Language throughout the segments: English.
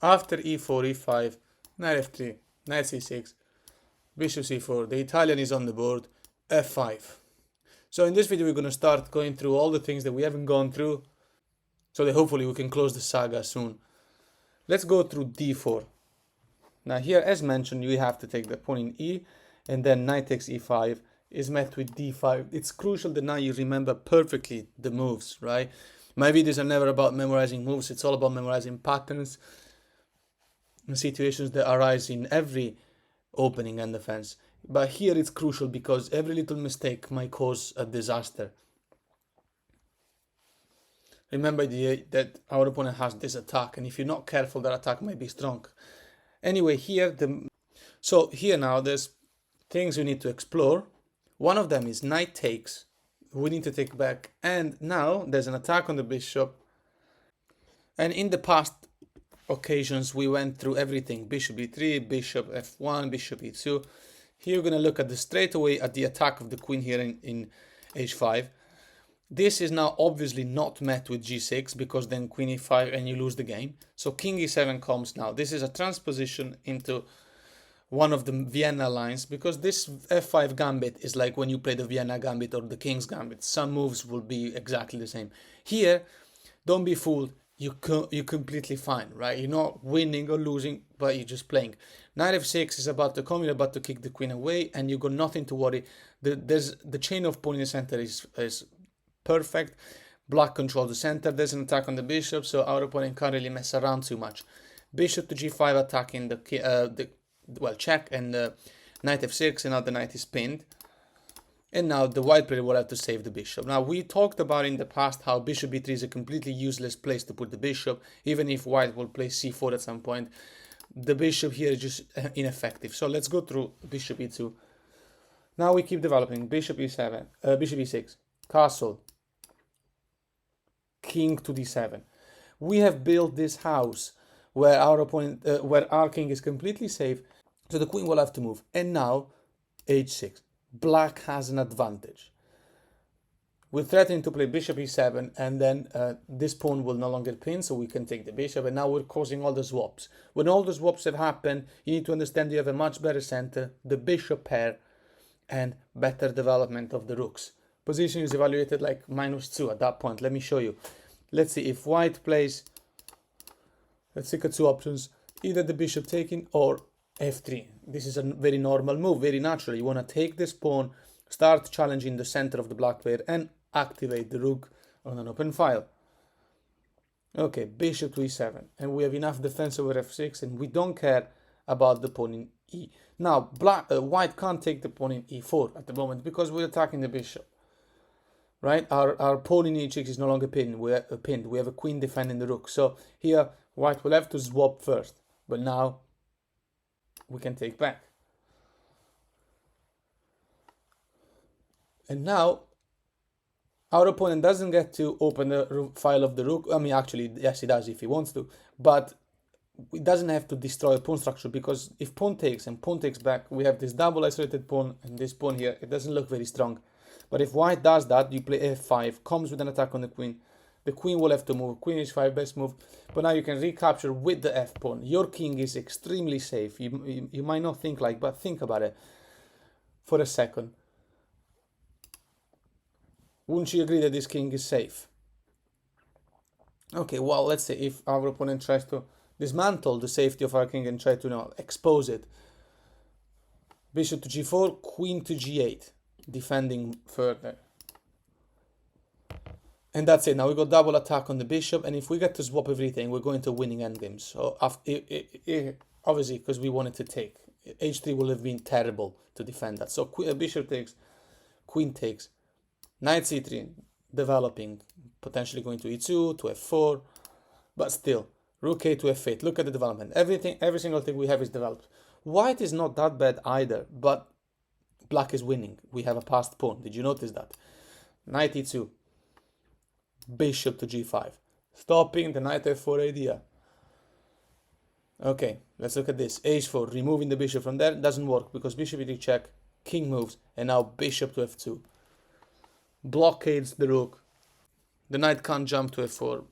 After e4, e5, knight f3, knight c6, bishop c4, the Italian is on the board, f5. So in this video we're going to start going through all the things that we haven't gone through, so that hopefully we can close the saga soon. Let's go through d4. Now here, as mentioned, you have to take the pawn in e, and then knight takes e5 is met with d5. It's crucial that now you remember perfectly the moves, right? My videos are never about memorizing moves, it's all about memorizing patterns and situations that arise in every opening and defense. But here it's crucial because every little mistake might cause a disaster. Remember that our opponent has this attack, and if you're not careful, that attack might be strong. Anyway, here now there's things we need to explore. One of them is knight takes. We need to take back, and now there's an attack on the bishop. And in the past occasions we went through everything: bishop e3, bishop f1, bishop e2. Here we're going to look at straight away at the attack of the queen here in h5. This is now obviously not met with g6 because then queen e5 and you lose the game. So king e7 comes now. This is a transposition into one of the Vienna lines, because this f5 gambit is like when you play the Vienna gambit or the king's gambit. Some moves will be exactly the same. Here, don't be fooled. You're completely fine, right? You're not winning or losing, but you're just playing. Knight f6 is about to come. You're about to kick the queen away, and you got nothing to worry. The chain of pawn in the center is perfect. Black controls the center. There's an attack on the bishop, so our opponent can't really mess around too much. Bishop to g5 attacking check, and knight f6, and now the knight is pinned. And now the white player will have to save the bishop. Now, we talked about in the past how bishop b3 is a completely useless place to put the bishop. Even if white will play c4 at some point, the bishop here is just ineffective. So let's go through bishop e2. Now we keep developing. Bishop e7, bishop e6, castle, king to d7. We have built this house where our king is completely safe, so the queen will have to move. And now h6. Black has an advantage. We're threatening to play bishop e7, and then this pawn will no longer pin, so we can take the bishop, and now we're causing all the swaps. When all the swaps have happened, you need to understand you have a much better center, the bishop pair, and better development of the rooks. Position is evaluated like -2 at that point. Let me show you. Let's see if white plays, let's look at two options, either the bishop taking or f3. This is a very normal move, very natural. You want to take this pawn, start challenging the center of the black player, and activate the rook on an open file. Okay, bishop to e7, and we have enough defense over f6, and we don't care about the pawn in e. Now, white can't take the pawn in e4 at the moment because we're attacking the bishop, right? Our pawn in e6 is no longer pinned. We have a queen defending the rook. So here, white will have to swap first, but now we can take back. And now our opponent doesn't get to open the file of the rook. I mean, actually, yes, he does if he wants to, but it doesn't have to destroy a pawn structure, because if pawn takes and pawn takes back, we have this double isolated pawn, and this pawn here, it doesn't look very strong. But if white does that, you play f5, comes with an attack on the queen. The queen will have to move. Queen h5, best move. But now you can recapture with the f-pawn. Your king is extremely safe. You might not think like, but think about it for a second. Wouldn't you agree that this king is safe? Okay, well, let's say if our opponent tries to dismantle the safety of our king and try to expose it. Bishop to g4, queen to g8, defending further. And that's it. Now we got double attack on the bishop, and if we get to swap everything, we're going to winning endgames. So obviously, because we wanted to take, h3 will have been terrible to defend that. So bishop takes, queen takes, knight c3, developing, potentially going to e2, to f4, but still, rook a to f8. Look at the development. Every single thing we have is developed. White is not that bad either, but black is winning. We have a passed pawn. Did you notice that? Knight e2. Bishop to g5, stopping the knight f4 idea. Okay, let's look at this. h4, removing the bishop from there, doesn't work because bishop e3 check, king moves, and now bishop to f2. Blockades the rook. The knight can't jump to f4.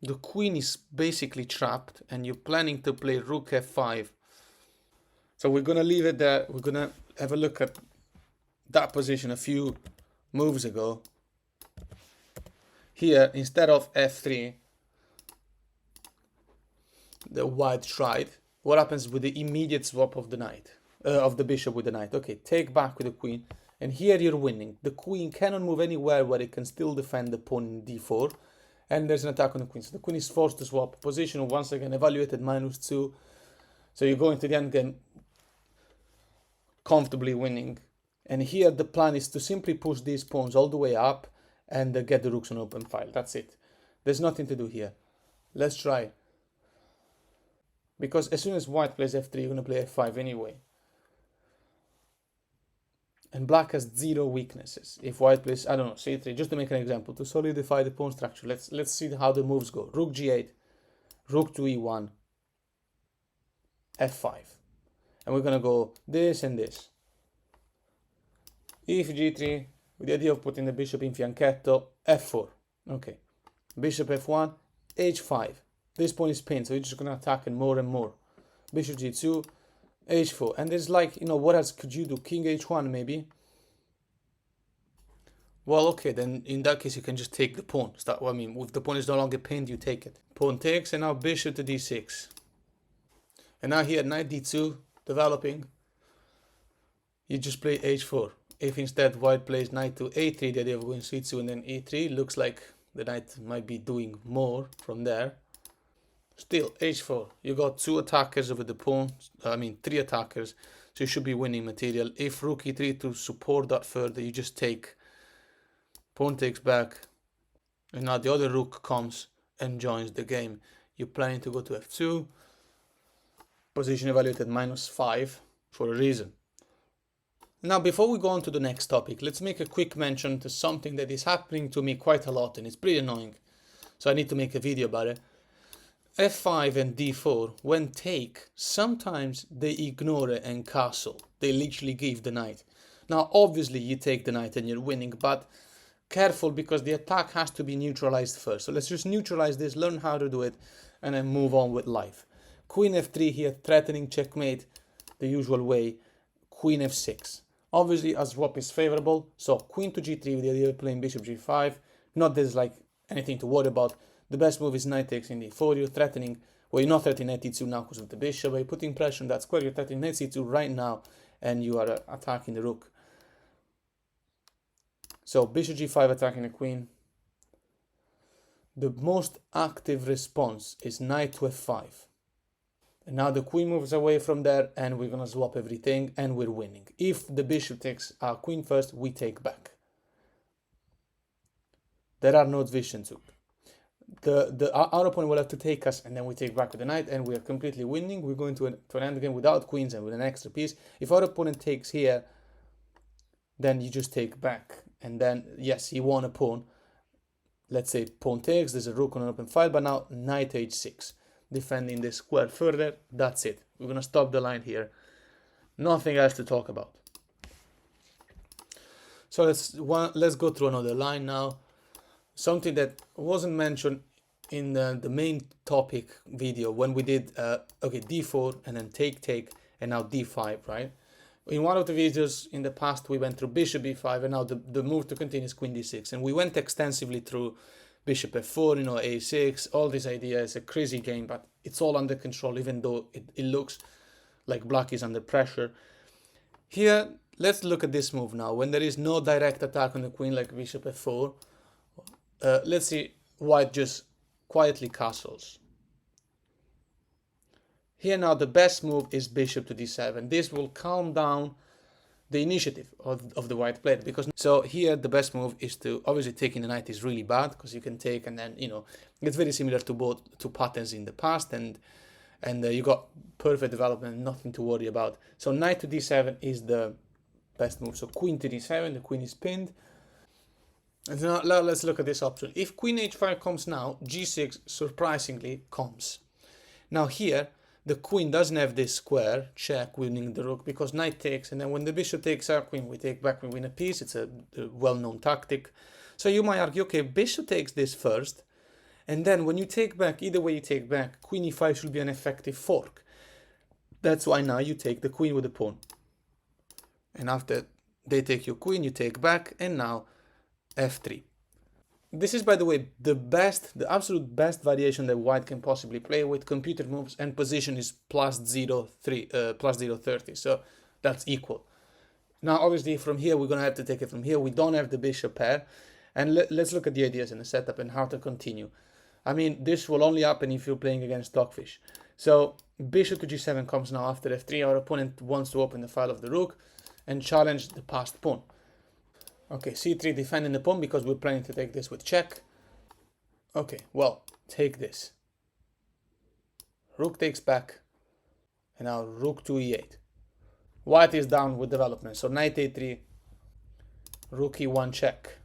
the queen is basically trapped and you're planning to play rook f5. So we're gonna leave it there. We're gonna have a look at that position a few moves ago. Here, instead of f3, the white tried. What happens with the immediate swap of the knight, of the bishop with the knight? Okay, take back with the queen, and here you're winning. The queen cannot move anywhere where it can still defend the pawn in d4, and there's an attack on the queen. So the queen is forced to swap. Position once again evaluated -2. So you go into the endgame comfortably winning. And here the plan is to simply push these pawns all the way up and get the rooks on open file. That's it. There's nothing to do here. Let's try. Because as soon as white plays f3, you're going to play f5 anyway. And black has zero weaknesses. If white plays, I don't know, c3, just to make an example, to solidify the pawn structure, let's see how the moves go. Rook g8, rook to e1, f5. And we're going to go this and this. If g3, with the idea of putting the bishop in fianchetto, f4. Okay. Bishop f1, h5. This pawn is pinned, so you're just going to attack it more and more. Bishop g2, h4. And there's like, what else could you do? King h1 maybe? Well, okay, then in that case you can just take the pawn. If the pawn is no longer pinned, you take it. Pawn takes, and now bishop to d6. And now here, knight d2, developing. You just play h4. If instead white plays knight to a3, the idea of going c2 and then e3, looks like the knight might be doing more from there. Still, h4. You got two attackers over the pawn. Three attackers. So you should be winning material. If rook e3 to support that further, you just take. Pawn takes back. And now the other rook comes and joins the game. You're planning to go to f2. Position evaluated -5 for a reason. Now, before we go on to the next topic, let's make a quick mention to something that is happening to me quite a lot, and it's pretty annoying. So I need to make a video about it. f5 and d4, when take, sometimes they ignore it and castle. They literally give the knight. Now, obviously, you take the knight and you're winning, but careful because the attack has to be neutralized first. So let's just neutralize this, learn how to do it, and then move on with life. Queen f3 here, threatening checkmate, the usual way. Queen f6. Obviously, a swap is favorable, so queen to g3 with the idea of playing bishop g5. Not there's like anything to worry about. The best move is knight takes in d4. You're threatening, well, you're not threatening knight d2 now because of the bishop, but you're putting pressure on that square. You're threatening knight c2 right now, and you are attacking the rook. So bishop g5 attacking the queen. The most active response is knight to f5. And now the queen moves away from there, and we're gonna swap everything, and we're winning. If the bishop takes our queen first, we take back. There are no divisions. Our opponent will have to take us, and then we take back with the knight, and we are completely winning. We're going to an endgame without queens and with an extra piece. If our opponent takes here, then you just take back, and then yes, he won a pawn. Let's say pawn takes. There's a rook on an open file, but now knight h6. Defending this square further. That's it. We're gonna stop the line here. Nothing else to talk about. So let's go through another line now. Something that wasn't mentioned in the main topic video when we did d4 and then take and now d5, right? In one of the videos in the past we went through bishop b5, and now the move to continue is queen d6, and we went extensively through bishop f4, a6, all these ideas. A crazy game, but it's all under control, even though it looks like black is under pressure. Here, let's look at this move now. When there is no direct attack on the queen like bishop f4, let's see white just quietly castles. Here now the best move is bishop to d7. This will calm down the initiative of the white player, because so here the best move is to, obviously taking the knight is really bad because you can take, and then it's very similar to patterns in the past, and you got perfect development, nothing to worry about. So knight to d7 is the best move. So queen to d7, the queen is pinned. And now let's look at this option. If queen h5 comes now, g6 surprisingly comes. Now here the queen doesn't have this square check winning the rook, because knight takes, and then when the bishop takes our queen, we take back, we win a piece. It's a well-known tactic. So you might argue, okay, bishop takes this first, And then when you take back, either way you take back, queen e5 should be an effective fork. That's why now you take the queen with the pawn. And after they take your queen, you take back, and now f3. This is, by the way, the absolute best variation that white can possibly play with computer moves, and position is plus 0.30, so that's equal. Now, obviously, from here, we're going to have to take it from here. We don't have the bishop pair, and let's look at the ideas in the setup and how to continue. I mean, this will only happen if you're playing against Stockfish. So, bishop to g7 comes now after f3. Our opponent wants to open the file of the rook and challenge the passed pawn. Okay, c3 defending the pawn because we're planning to take this with check. Okay, well, take this. Rook takes back, and now rook to e8. White is down with development, so knight a3, rook e1 check,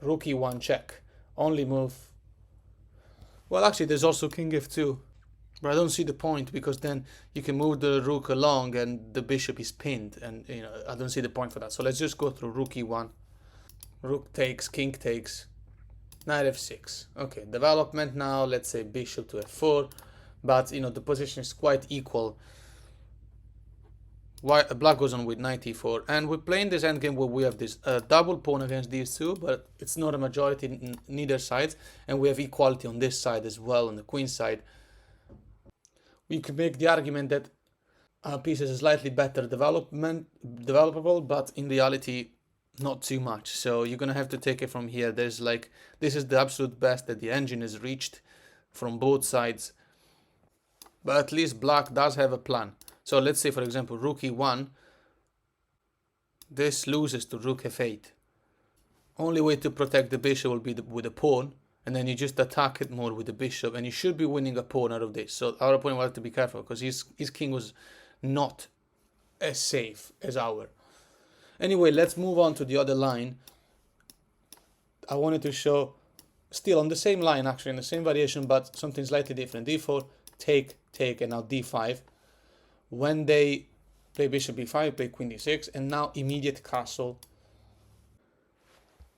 rook e1 check. Only move. Well, actually, there's also king f2, but I don't see the point because then you can move the rook along and the bishop is pinned, and I don't see the point for that. So let's just go through rook e1, rook takes, king takes, knight f6. Okay, development now. Let's say bishop to f4, but the position is quite equal. Black goes on with knight e4, and we're playing this endgame where we have this double pawn against these two, but it's not a majority in neither side, and we have equality on this side as well, on the queen side. We could make the argument that our piece is slightly better developable, but in reality, not too much. So you're gonna have to take it from here. This is the absolute best that the engine has reached from both sides, but at least black does have a plan. So let's say, for example, rook e1, this loses to rook f8. Only way to protect the bishop will be with a pawn, and then you just attack it more with the bishop, and you should be winning a pawn out of this. So our opponent will have to be careful, because his king was not as safe as our. Anyway, let's move on to the other line. I wanted to show, still on the same line, actually, in the same variation, but something slightly different. d4, take, and now d5. When they play bishop b5, play queen d6, and now immediate castle.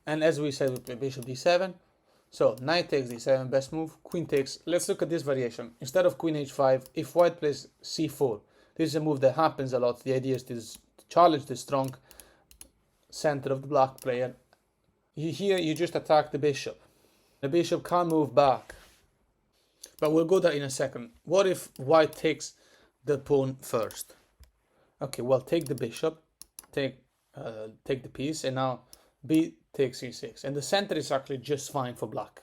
And as we said, we play bishop d7. So knight takes d7, best move. Queen takes. Let's look at this variation. Instead of queen h5, if white plays c4, this is a move that happens a lot. The idea is to challenge the strong center of the black player. Here you just attack the bishop. The bishop can't move back. But we'll go there in a second. What if white takes the pawn first? Okay, well, take the bishop, take the piece, and now b takes e6, and the center is actually just fine for black.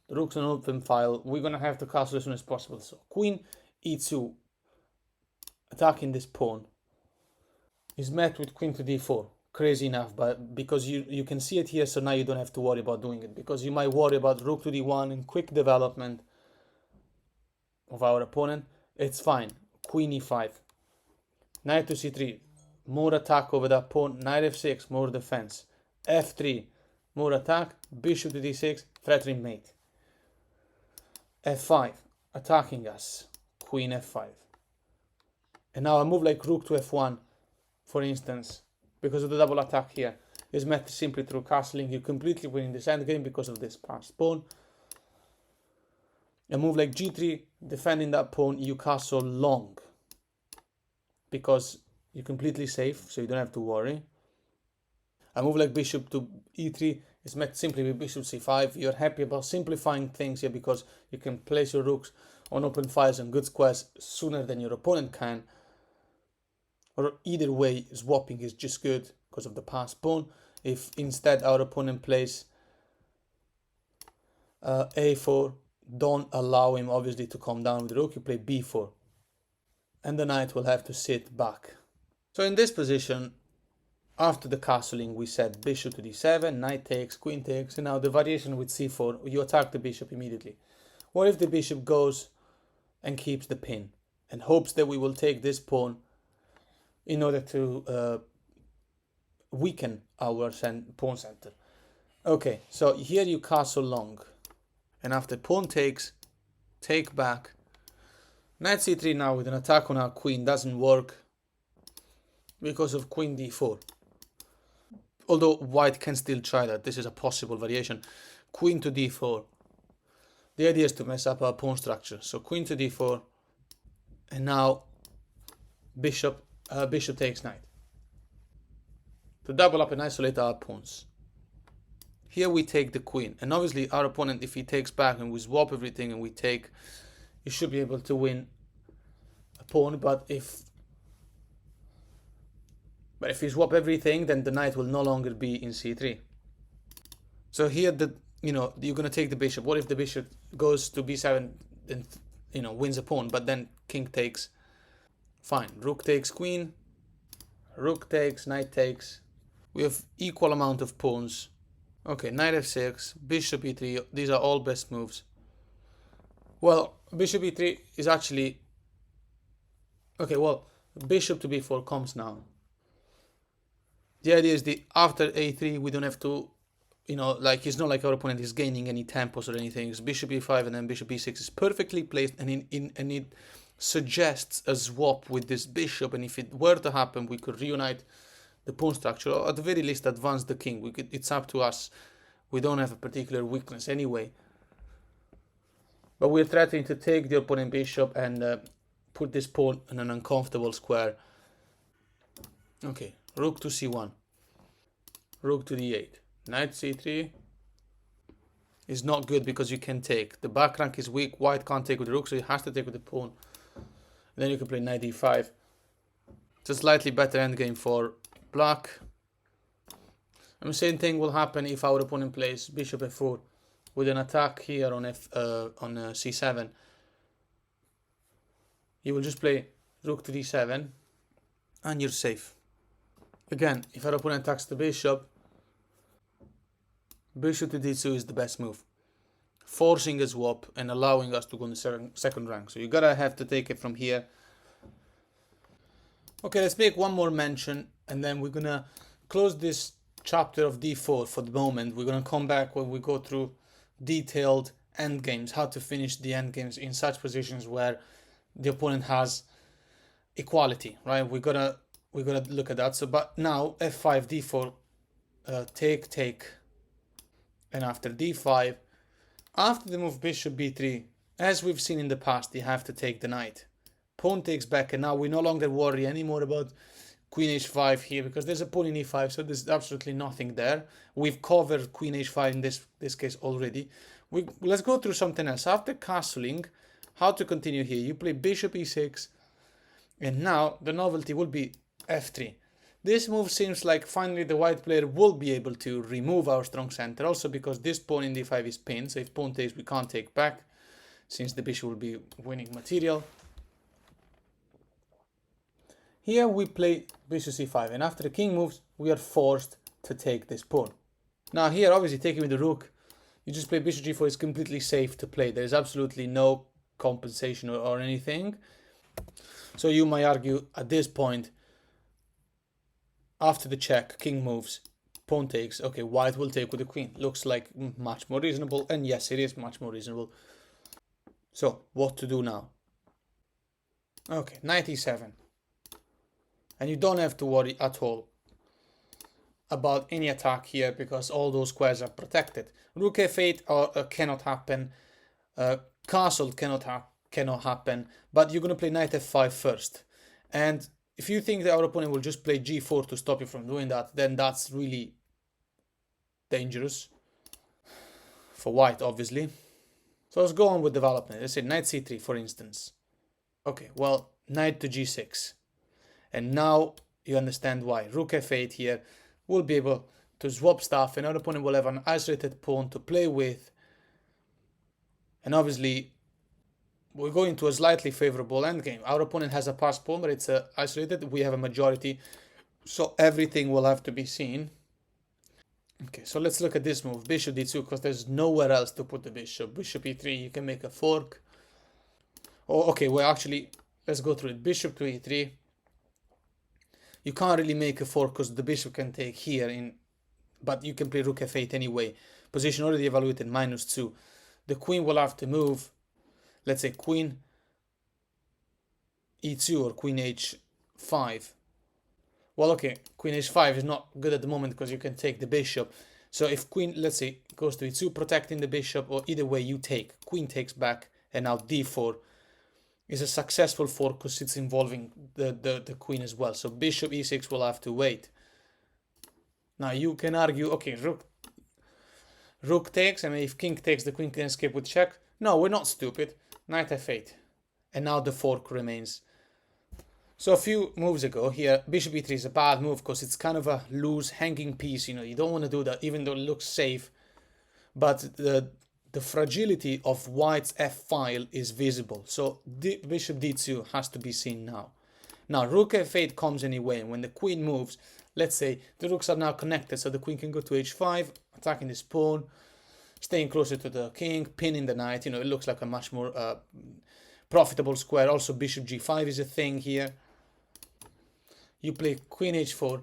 The rook's an open file. We're gonna have to castle as soon as possible. So queen e2, attacking this pawn, is met with queen to d4. Crazy enough, but because you can see it here, so now you don't have to worry about doing it, because you might worry about rook to d1 and quick development of our opponent. It's fine. Queen e5, knight to c3, more attack over that pawn. Knight f6, more defense. f3, more attack. Bishop to d6, threatening mate. f5, attacking us. Queen f5. And now a move like rook to f1, for instance, because of the double attack here, is met simply through castling. You're completely winning this endgame because of this passed pawn. A move like g3, defending that pawn, you castle long, because you're completely safe, so you don't have to worry. A move like bishop to e3 is met simply with bishop c5. You're happy about simplifying things here because you can place your rooks on open files and good squares sooner than your opponent can. Or either way, swapping is just good because of the passed pawn. If instead our opponent plays a4, don't allow him obviously to come down with the rook. You play b4, and the knight will have to sit back. So in this position, after the castling, we said bishop to d7, knight takes, queen takes, and now the variation with c4, you attack the bishop immediately. What if the bishop goes and keeps the pin and hopes that we will take this pawn in order to weaken our pawn center? Okay, so here you castle long, and after pawn takes, take back. Knight c3 now with an attack on our queen doesn't work because of queen d4. Although white can still try that. This is a possible variation. Queen to d4. The idea is to mess up our pawn structure. So queen to d4, and now bishop takes knight. To double up and isolate our pawns. Here we take the queen, and obviously our opponent, if he takes back and we swap everything and we take, he should be able to win a pawn, but if we swap everything, then the knight will no longer be in c3. So here, you're gonna take the bishop. What if the bishop goes to b7 and wins a pawn, but then king takes? Fine. Rook takes queen. Rook takes, knight takes. We have equal amount of pawns. Okay, knight f6, bishop e3. These are all best moves. Well, bishop e3 is actually okay. Well, bishop to b4 comes now. The idea is after a3 we don't have to, it's not like our opponent is gaining any tempos or anything. It's bishop e5 and then bishop e6 is perfectly placed, and it suggests a swap with this bishop, and if it were to happen, we could reunite the pawn structure, or at the very least advance the king. It's up to us. We don't have a particular weakness anyway. But we're threatening to take the opponent bishop and put this pawn in an uncomfortable square. Okay, rook to c1. Rook to d8. Knight c3 is not good because you can take. The back rank is weak. White can't take with the rook, so he has to take with the pawn. And then you can play knight d5. It's a slightly better endgame for black. And the same thing will happen if our opponent plays bishop f4 with an attack here on c7. You will just play rook to d7 and you're safe. Again, if our opponent attacks the bishop to d2 is the best move, forcing a swap and allowing us to go in the second rank. So you gotta have to take it from here. Okay, let's make one more mention and then we're gonna close this chapter of d4 for the moment. We're gonna come back when we go through detailed endgames, how to finish the endgames in such positions where the opponent has equality, right? We gotta look at that. So, but now f5, d4, take, and after d5, after the move bishop b3, as we've seen in the past, you have to take the knight. Pawn takes back, and now we no longer worry anymore about queen h5 here because there's a pawn in e5, so there's absolutely nothing there. We've covered queen h5 in this case already. Let's go through something else. After castling, how to continue here? You play bishop e6, and now the novelty will be f3. This move seems like finally the white player will be able to remove our strong center, also because this pawn in d5 is pinned, so if pawn takes we can't take back since the bishop will be winning material. Here we play bishop c5, and after the king moves we are forced to take this pawn. Now here obviously taking with the rook, you just play bishop g4 is completely safe to play. There is absolutely no compensation or anything. So you might argue at this point, after the check, king moves, pawn takes, okay, white will take with the queen. Looks like much more reasonable, and yes, it is much more reasonable. So, what to do now? Okay, knight e7. And you don't have to worry at all about any attack here because all those squares are protected. Rook f8 cannot happen, castle cannot happen, but you're going to play knight f5 first. And if you think that our opponent will just play g4 to stop you from doing that, then that's really dangerous for white, obviously. So let's go on with development. Let's say knight c3, for instance. Okay, well, knight to g6. And now you understand why. Rook f8 here will be able to swap stuff, and our opponent will have an isolated pawn to play with. And obviously, we're going to a slightly favorable endgame. Our opponent has a passed pawn, but it's isolated. We have a majority, so everything will have to be seen. Okay, so let's look at this move, bishop d2, because there's nowhere else to put the bishop. Bishop e3, you can make a fork. Oh, okay, well, actually, let's go through it. Bishop to e3. You can't really make a fork because the bishop can take here, but you can play rook f8 anyway. Position already evaluated, -2. The queen will have to move. Let's say queen e2 or queen h5. Well, okay, queen h5 is not good at the moment because you can take the bishop. So if queen, let's say, goes to e2, protecting the bishop, or either way you take, queen takes back, and now d4 is a successful fork because it's involving the queen as well. So bishop e6 will have to wait. Now you can argue, okay, rook takes, and if king takes, the queen can escape with check. No, we're not stupid. Knight f8. And now the fork remains. So a few moves ago here, bishop e3 is a bad move because it's kind of a loose hanging piece. You don't want to do that, even though it looks safe. But the fragility of white's f-file is visible. So bishop d2 has to be seen now. Now rook f8 comes anyway, and when the queen moves, let's say the rooks are now connected, so the queen can go to h5, attacking this pawn, staying closer to the king, pinning the knight. It looks like a much more profitable square. Also bishop g5 is a thing here. You play queen h4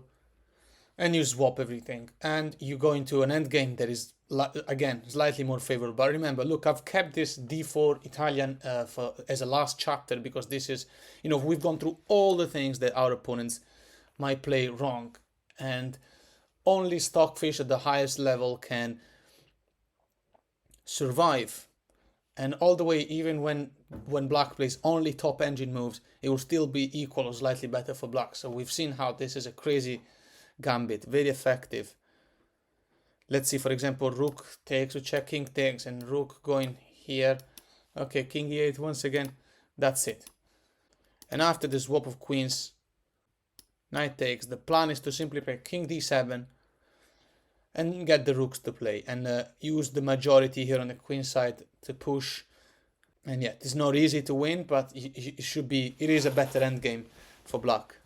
and you swap everything, and you go into an endgame that is again slightly more favorable. But remember, look, I've kept this d4 Italian as a last chapter because this is, we've gone through all the things that our opponents might play wrong, and only stockfish at the highest level can survive. And all the way, even when black plays only top engine moves, it will still be equal or slightly better for black. So we've seen how this is a crazy gambit, very effective. Let's see, for example, rook takes, we check, king takes, and rook going here. Okay, king e8 once again. That's it. And after the swap of queens, knight takes, the plan is to simply play king d7 and get the rooks to play, and use the majority here on the queen side to push. And yeah, it's not easy to win, but it is a better endgame for black.